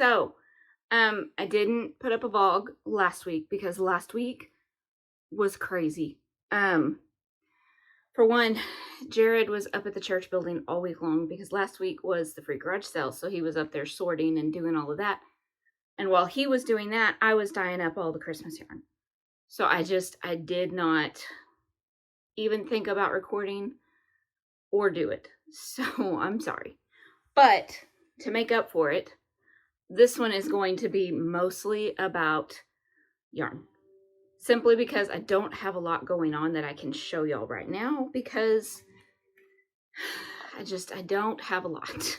So, I didn't put up a vlog last week because last week was crazy. For one, Jared was up at the church building all week long because last week was the free garage sale, so he was up there sorting and doing all of that. And while he was doing that, I was dyeing up all the Christmas yarn. So I did not even think about recording or do it. So I'm sorry. But to make up for it, this one is going to be mostly about yarn. Simply because I don't have a lot going on that I can show y'all right now because I don't have a lot.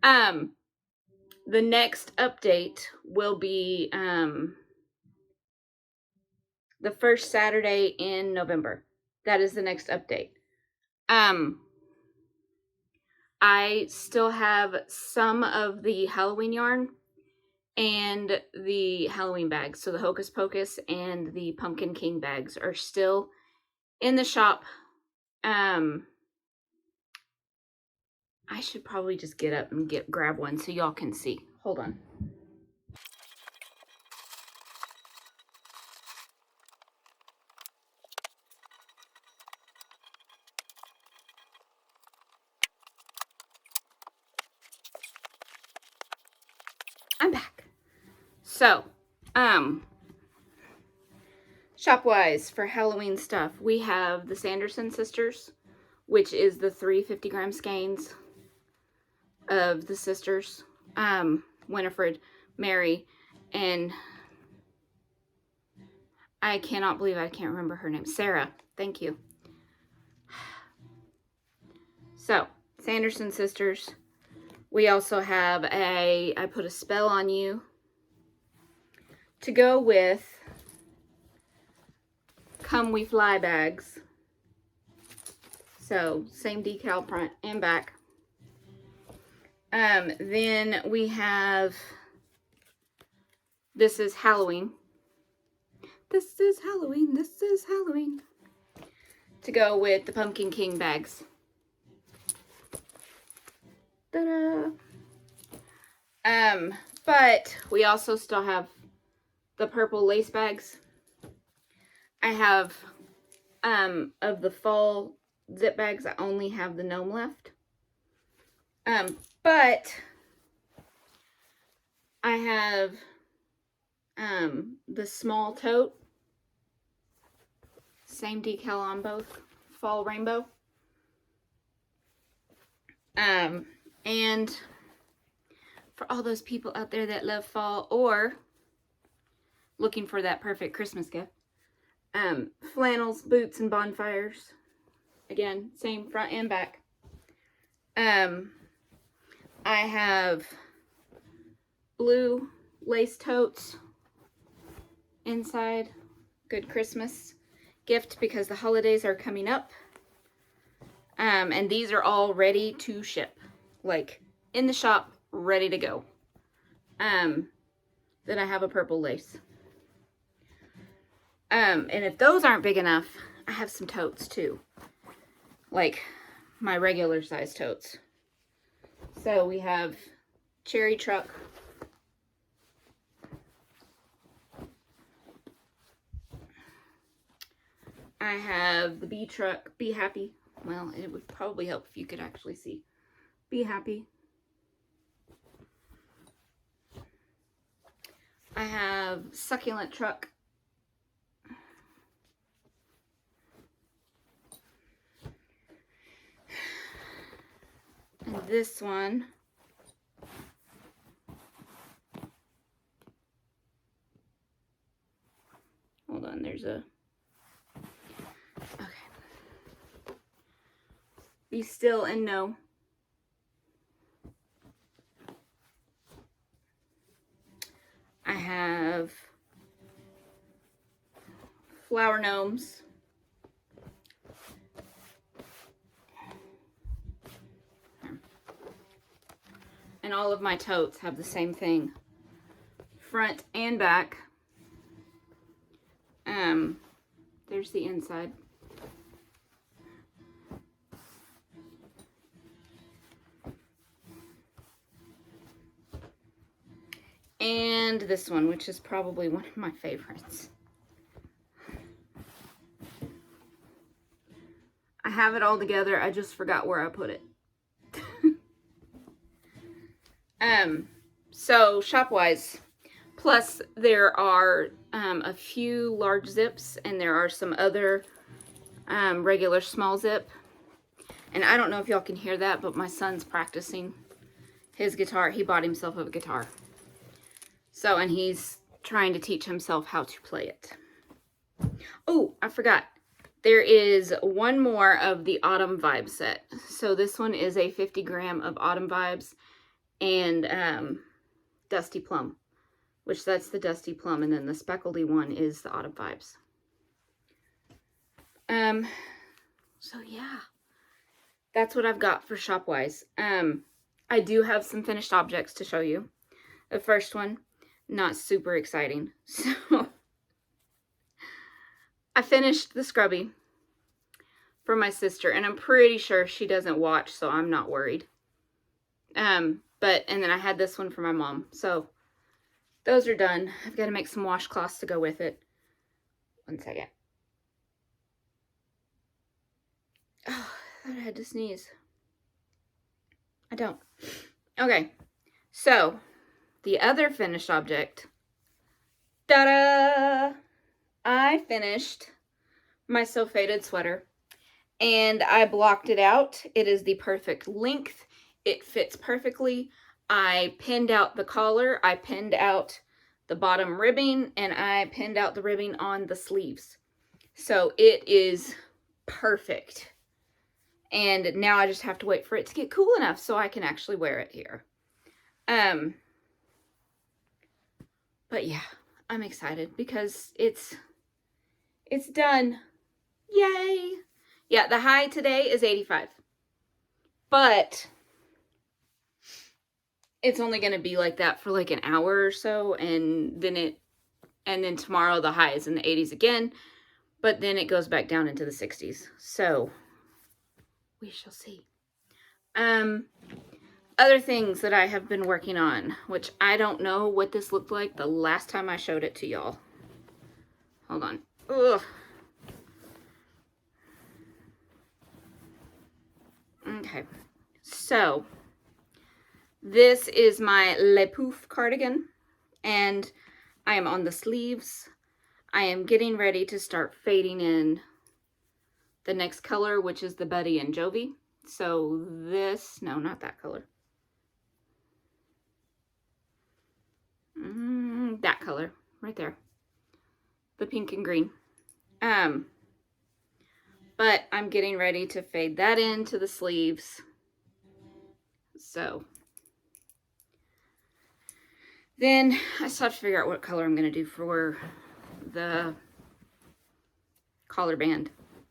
The next update will be the first Saturday in November. That is the next update. I still have some of the Halloween yarn and the Halloween bags. So the Hocus Pocus and the Pumpkin King bags are still in the shop. I should probably just get up and grab one so y'all can see. Hold on. I'm back. So, shop-wise for Halloween stuff, we have the Sanderson sisters, which is the 3 50-gram skeins of the sisters, Winifred, Mary, and I cannot believe I can't remember her name. Sarah. Thank you. So, Sanderson sisters. We also have I put a spell on you to go with Come We Fly bags. So, same decal front and back. Then we have This Is Halloween. This is Halloween. This is Halloween. To go with the Pumpkin King bags. Ta-da! But we also still have the purple lace bags. I have, of the fall zip bags, I only have the gnome left. But I have, the small tote. Same decal on both. Fall rainbow. And for all those people out there that love fall or looking for that perfect Christmas gift, flannels, boots, and bonfires. Again, same front and back. I have blue lace totes inside. Good Christmas gift because the holidays are coming up. And these are all ready to ship. Like, in the shop, ready to go. Then I have a purple lace. And if those aren't big enough, I have some totes too. Like, my regular size totes. So we have Cherry Truck. I have the Bee Truck, Be Happy. Well, it would probably help if you could actually see. Be Happy. I have Succulent Truck. And this one, hold on, there's a, okay. Be Still and Know. I have Flower Gnomes. And all of my totes have the same thing. Front and back. There's the inside. and this one, which is probably one of my favorites. I have it all together. I just forgot where I put it. So shop-wise, plus there are a few large zips, and there are some other regular small zip. And I don't know if y'all can hear that, but my son's practicing his guitar. He bought himself a guitar. So, and he's trying to teach himself how to play it. Oh, I forgot. There is one more of the Autumn Vibe set. So this one is a 50 gram of Autumn Vibes and Dusty Plum, which that's the Dusty Plum, and then the speckledy one is the Autumn Vibes. So yeah, that's what I've got for shop-wise. I do have some finished objects to show you. The first one, not super exciting. So I finished the scrubby for my sister, and I'm pretty sure she doesn't watch, so I'm not worried. And then I had this one for my mom. So those are done. I've got to make some washcloths to go with it. One second. Oh, I thought I had to sneeze. I don't. Okay. So the other finished object. Ta-da! I finished my So Faded sweater, and I blocked it out. It is the perfect length. It fits perfectly. I pinned out the collar, I pinned out the bottom ribbing, and I pinned out the ribbing on the sleeves. So it is perfect. And now I just have to wait for it to get cool enough so I can actually wear it here. But yeah, I'm excited because it's done. Yay! Yeah, the high today is 85. But it's only going to be like that for like an hour or so, and then tomorrow the high is in the 80s again, but then it goes back down into the 60s. So we shall see. Other things that I have been working on, which I don't know what this looked like the last time I showed it to y'all. Hold on. Ugh. Okay. So this is my Le Pouf cardigan, and I am on the sleeves. I am getting ready to start fading in the next color, which is the Buddy and Jovi. So this, no, not that color. That color, right there. The pink and green. But I'm getting ready to fade that into the sleeves. So then I still have to figure out what color I'm going to do for the collar band.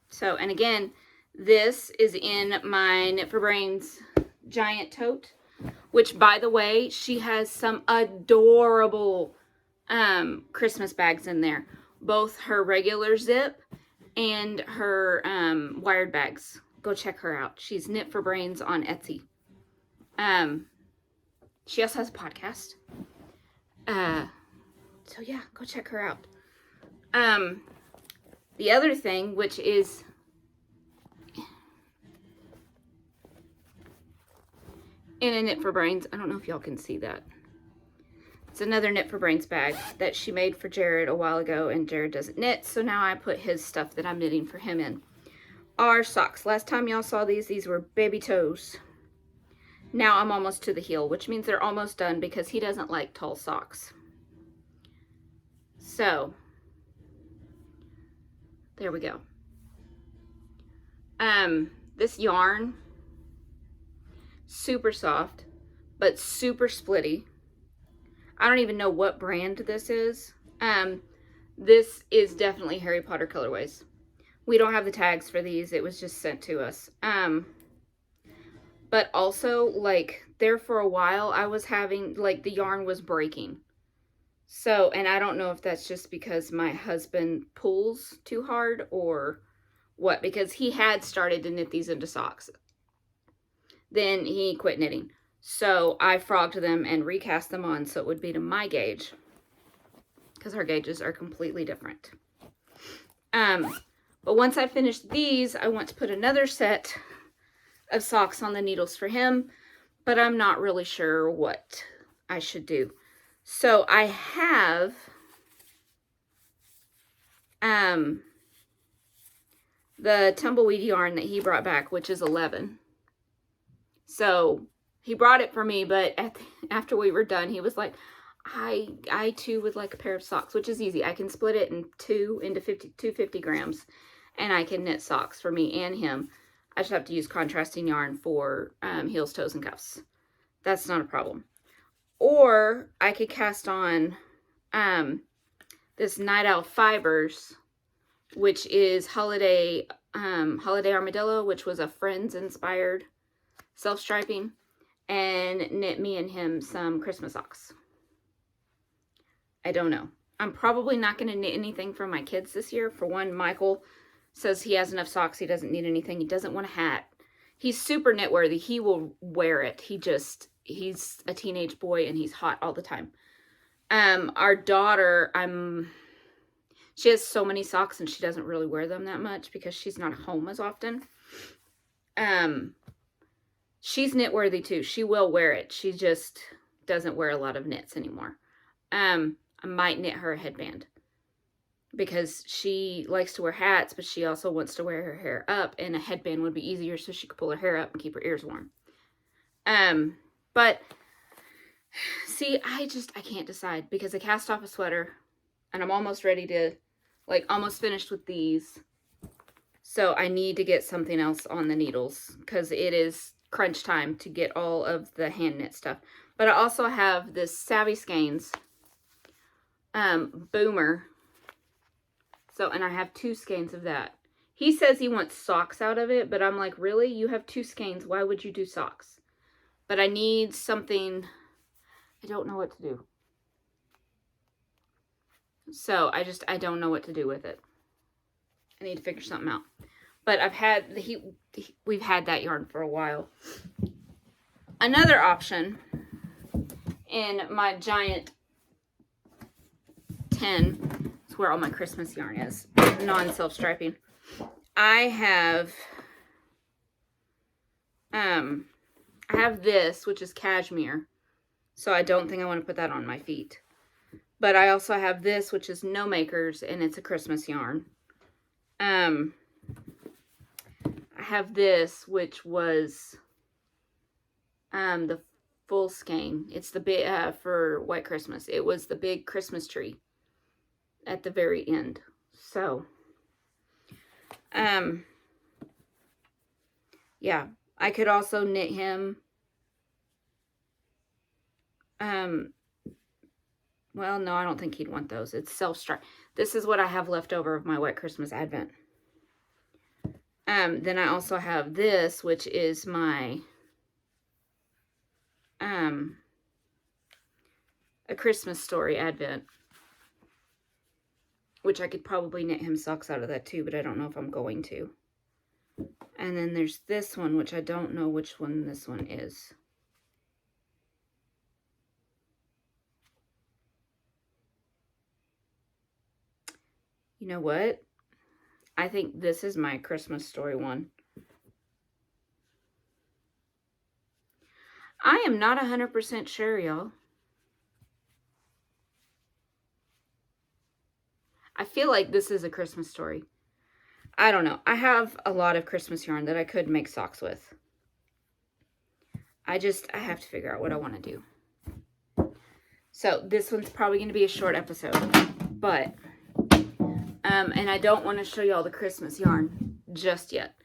So, and again, this is in my Knit for Brains giant tote, which, by the way, she has some adorable Christmas bags in there. Both her regular zip and her wired bags. Go check her out. She's Knit for Brains on Etsy. She also has a podcast. So yeah, go check her out. The other thing, which is in a Knit for Brains, I don't know if y'all can see that. It's another Knit for Brains bag that she made for Jared a while ago, and Jared doesn't knit, so now I put his stuff that I'm knitting for him in. Our socks. Last time y'all saw these were baby toes. Now I'm almost to the heel, which means they're almost done because he doesn't like tall socks. So, there we go. This yarn, super soft, but super splitty. I don't even know what brand this is. This is definitely Harry Potter colorways. We don't have the tags for these. It was just sent to us. But also, like, there for a while, I was having, like, the yarn was breaking. So, and I don't know if that's just because my husband pulls too hard or what, because he had started to knit these into socks. Then he quit knitting. So I frogged them and recast them on so it would be to my gauge. because our gauges are completely different. But once I finish these, I want to put another set of socks on the needles for him, but I'm not really sure what I should do. So I have the tumbleweed yarn that he brought back, which is 11. So he brought it for me, but after we were done, he was like, I too would like a pair of socks, which is easy. I can split it in into 250 grams, and I can knit socks for me and him. I just have to use contrasting yarn for heels, toes, and cuffs. That's not a problem. Or I could cast on this Night Owl Fibers, which is Holiday Armadillo, which was a Friends inspired self-striping, and knit me and him some Christmas socks. I don't know. I'm probably not going to knit anything for my kids this year. For one, Michael says he has enough socks. He doesn't need anything. He doesn't want a hat. He's super knit worthy. He will wear it. He's a teenage boy and he's hot all the time. Our daughter, she has so many socks and she doesn't really wear them that much because she's not home as often. She's knit worthy too. She will wear it. She just doesn't wear a lot of knits anymore. I might knit her a headband because she likes to wear hats, but she also wants to wear her hair up, and a headband would be easier so she could pull her hair up and keep her ears warm. But see, I can't decide because I cast off a sweater and I'm almost ready to, almost finished with these. So I need to get something else on the needles because it is crunch time to get all of the hand knit stuff. But I also have this Savvy Skeins boomer. So, and I have 2 skeins of that. He says he wants socks out of it, but I'm like, really? You have 2 skeins. Why would you do socks? But I need something. I don't know what to do. So I don't know what to do with it. I need to figure something out. But we've had that yarn for a while. Another option in my giant tin is where all my Christmas yarn is, non-self-striping. I have this, which is cashmere, so I don't think I want to put that on my feet. But I also have this, which is No Makers, and it's a Christmas yarn. I have this, which was the full skein. It's the big for White Christmas. It was the big Christmas tree at the very end. So, yeah, I could also knit him. Well, no, I don't think he'd want those. It's self-stripe. This is what I have left over of my White Christmas Advent. Then I also have this, which is my A Christmas Story Advent, which I could probably knit him socks out of that too, but I don't know if I'm going to. And then there's this one, which I don't know which one this one is. You know what? I think this is my Christmas Story one. I am not 100% sure, y'all. I feel like this is A Christmas Story. I don't know. I have a lot of Christmas yarn that I could make socks with. I have to figure out what I want to do. So this one's probably going to be a short episode, but, and I don't want to show you all the Christmas yarn just yet,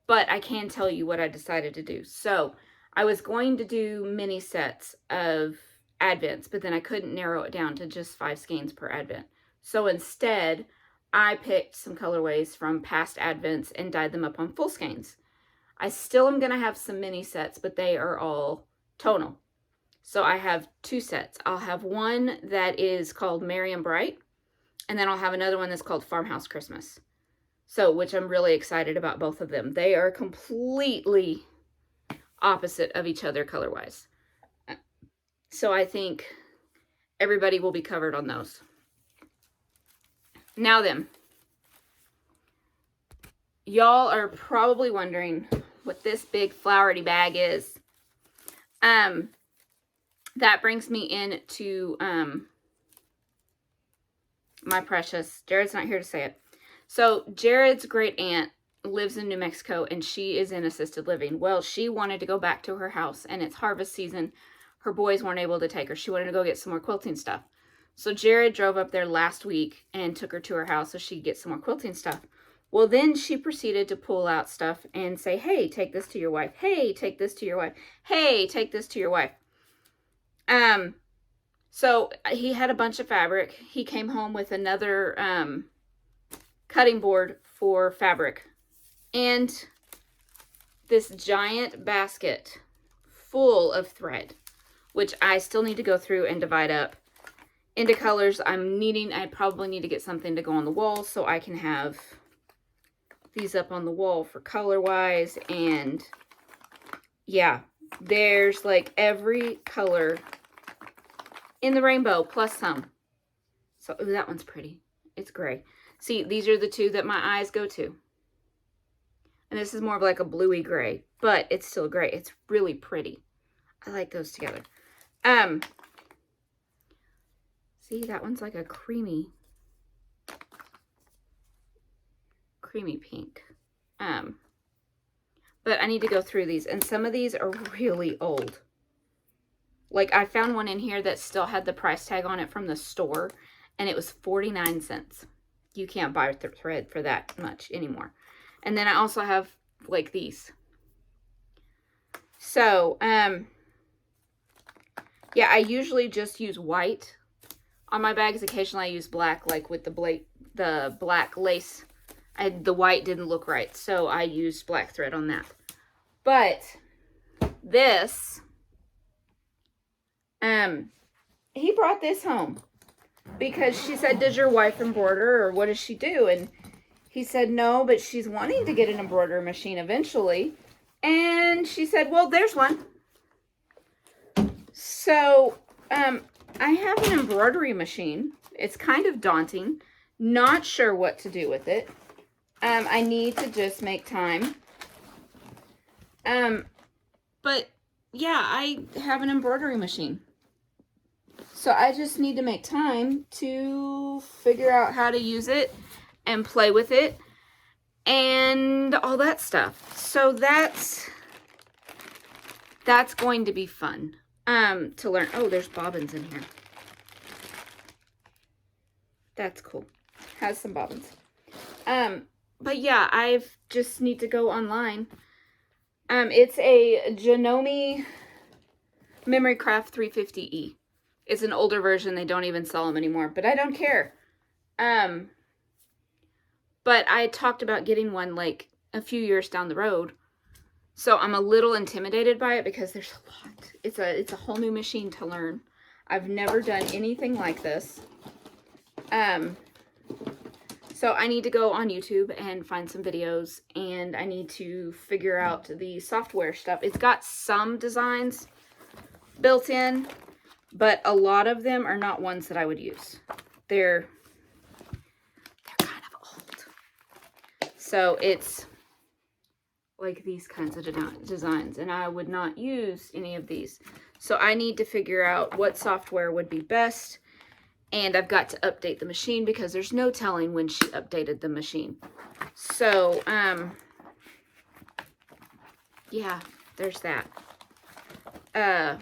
but I can tell you what I decided to do. So I was going to do mini sets of Advents, but then I couldn't narrow it down to just 5 skeins per Advent. So instead, I picked some colorways from past Advents and dyed them up on full skeins. I still am going to have some mini sets, but they are all tonal. So I have 2 sets. I'll have one that is called Merry and Bright, and then I'll have another one that's called Farmhouse Christmas. So, which I'm really excited about both of them. They are completely opposite of each other color-wise. So I think everybody will be covered on those. Now then, y'all are probably wondering what this big flowery bag is. That brings me into my precious. Jared's not here to say it. So Jared's great aunt lives in New Mexico, and she is in assisted living. Well, she wanted to go back to her house, and it's harvest season. Her boys weren't able to take her. She wanted to go get some more quilting stuff. So Jared drove up there last week and took her to her house so she could get some more quilting stuff. Well, then she proceeded to pull out stuff and say, hey, take this to your wife. Hey, take this to your wife. Hey, take this to your wife. So he had a bunch of fabric. He came home with another cutting board for fabric and this giant basket full of thread, which I still need to go through and divide up into colors. I probably need to get something to go on the wall so I can have these up on the wall for color wise. And yeah, there's like every color in the rainbow plus some. So ooh, that one's pretty. It's gray. See, these are the two that my eyes go to. And this is more of like a bluey gray, but it's still gray. It's really pretty. I like those together. See, that one's like a creamy pink. But I need to go through these, and some of these are really old. Like, I found one in here that still had the price tag on it from the store, and it was 49 cents. You can't buy thread for that much anymore. And then I also have, like, these. So, yeah, I usually just use white on my bags. Occasionally I use black, like with the black lace. The white didn't look right, so I used black thread on that. But this, he brought this home because she said, does your wife embroider, or what does she do? And he said, no, but she's wanting to get an embroidery machine eventually. And she said, well, there's one. So, I have an embroidery machine. It's kind of daunting. Not sure what to do with it. I need to just make time. But yeah, I have an embroidery machine. So I just need to make time to figure out how to use it and play with it and all that stuff. So that's going to be fun to learn. Oh, there's bobbins in here. That's cool. Has some bobbins. But yeah, I just need to go online. It's a Janome Memory Craft 350E. It's an older version. They don't even sell them anymore, but I don't care. But I talked about getting one like a few years down the road. So I'm a little intimidated by it because there's a lot. It's a whole new machine to learn. I've never done anything like this. So I need to go on YouTube and find some videos, and I need to figure out the software stuff. It's got some designs built in, but a lot of them are not ones that I would use. They're kind of old. So it's like these kinds of designs, and I would not use any of these. So I need to figure out what software would be best. And I've got to update the machine because there's no telling when she updated the machine. So, yeah, there's that. I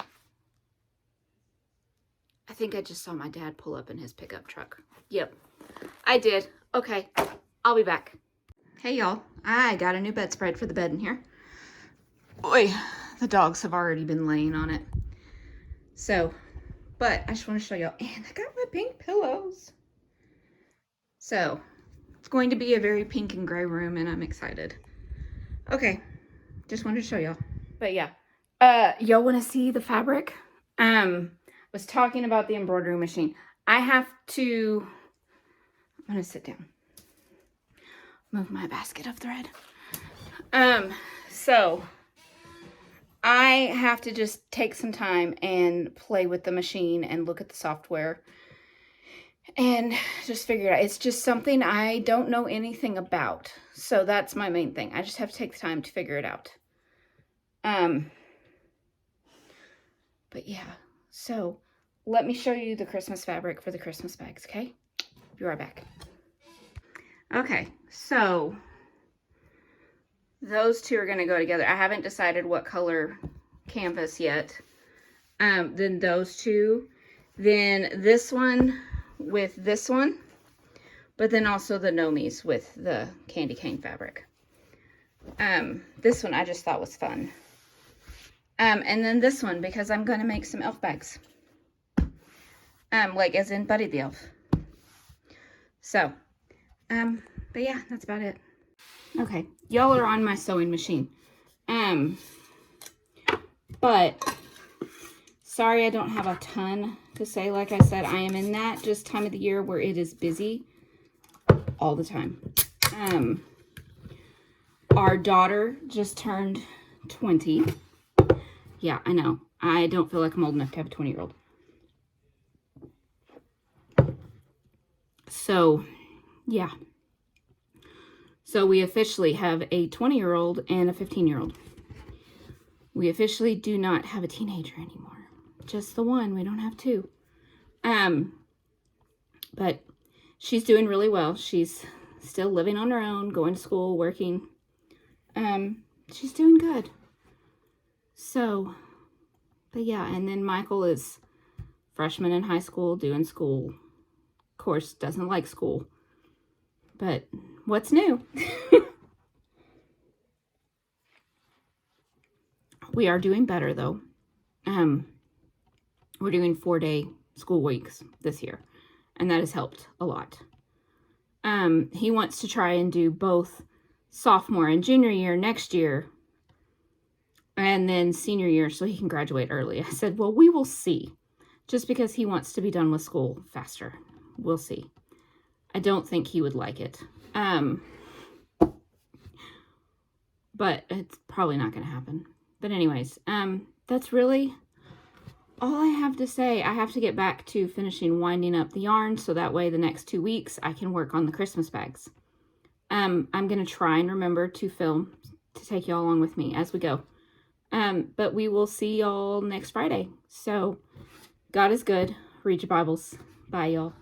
think I just saw my dad pull up in his pickup truck. Yep, I did. Okay, I'll be back. Hey, y'all. I got a new bedspread for the bed in here. Boy, the dogs have already been laying on it. So... but I just want to show y'all. And I got my pink pillows. So, it's going to be a very pink and gray room, and I'm excited. Okay. Just wanted to show y'all. But yeah. Y'all want to see the fabric? Was talking about the embroidery machine. I have to... I'm going to sit down. Move my basket of thread. So... I have to just take some time and play with the machine and look at the software and just figure it out. It's just something I don't know anything about. So that's my main thing. I just have to take the time to figure it out. But yeah, so let me show you the Christmas fabric for the Christmas bags, okay? Be right back. Okay, so those two are going to go together. I haven't decided what color canvas yet. Then those two. Then this one with this one. But then also the Nomies with the candy cane fabric. This one I just thought was fun. And then this one because I'm going to make some elf bags. Like as in Buddy the Elf. So, but yeah, that's about it. Okay, y'all are on my sewing machine. But sorry I don't have a ton to say. Like I said, I am in that just time of the year where it is busy all the time. Our daughter just turned 20. Yeah, I know. I don't feel like I'm old enough to have a 20-year-old. So, yeah. So we officially have a 20-year-old and a 15-year-old. We officially do not have a teenager anymore. Just the one. We don't have two. But she's doing really well. She's still living on her own, going to school, working. She's doing good. So, but yeah, and then Michael is freshman in high school, doing school. Of course, doesn't like school. But what's new? We are doing better, though. We're doing 4-day school weeks this year, and that has helped a lot. He wants to try and do both sophomore and junior year next year, and then senior year so he can graduate early. I said, well, we will see. Just because he wants to be done with school faster. We'll see. I don't think he would like it. But it's probably not going to happen. But anyways, that's really all I have to say. I have to get back to finishing winding up the yarn so that way the next 2 weeks I can work on the Christmas bags. I'm going to try and remember to film to take y'all along with me as we go. But we will see y'all next Friday. So, God is good. Read your Bibles. Bye, y'all.